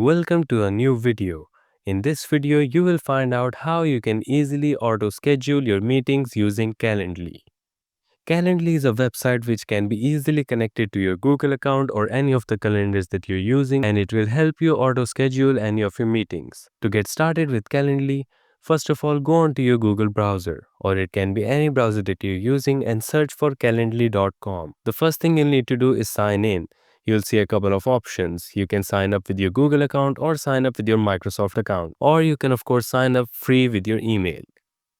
Welcome to a new video. In this video, you will find out how you can easily auto-schedule your meetings using Calendly. Calendly is a website which can be easily connected to your Google account or any of the calendars that you're using, and it will help you auto-schedule any of your meetings. To get started with Calendly, first of all, go onto your Google browser, or it can be any browser that you're using, and search for calendly.com. The first thing you'll need to do is sign in. You'll see a couple of options. You can sign up with your Google account or sign up with your Microsoft account, or you can of course sign up free with your email.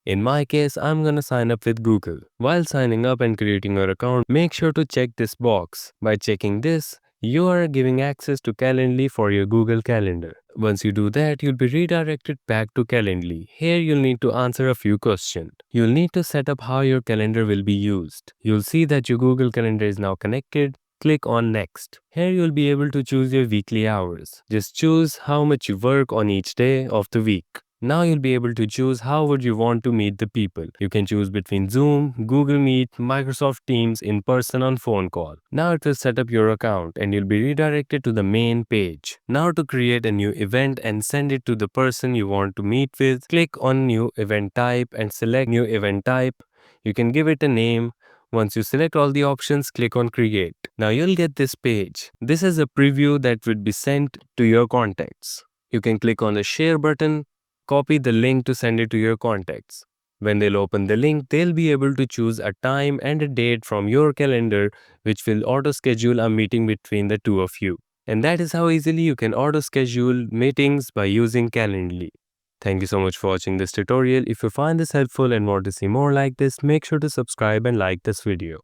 In my case, I'm gonna sign up with Google. While signing up and creating your account, make sure to check this box. By checking this, you are giving access to Calendly for your Google Calendar. Once you do that, you'll be redirected back to Calendly. Here you'll need to answer a few questions. You'll need to set up how your calendar will be used. You'll see that your Google Calendar is now connected. Click on Next. Here you'll be able to choose your weekly hours. Just choose how much you work on each day of the week. Now you'll be able to choose how would you want to meet the people. You can choose between Zoom, Google Meet, Microsoft Teams, in person, on phone call. Now it will set up your account and you'll be redirected to the main page. Now to create a new event and send it to the person you want to meet with, click on New Event Type and select New Event Type. You can give it a name. Once you select all the options, click on Create. Now you'll get this page. This is a preview that would be sent to your contacts. You can click on the Share button, copy the link to send it to your contacts. When they'll open the link, they'll be able to choose a time and a date from your calendar, which will auto-schedule a meeting between the two of you. And that is how easily you can auto-schedule meetings by using Calendly. Thank you so much for watching this tutorial. If you find this helpful and want to see more like this, make sure to subscribe and like this video.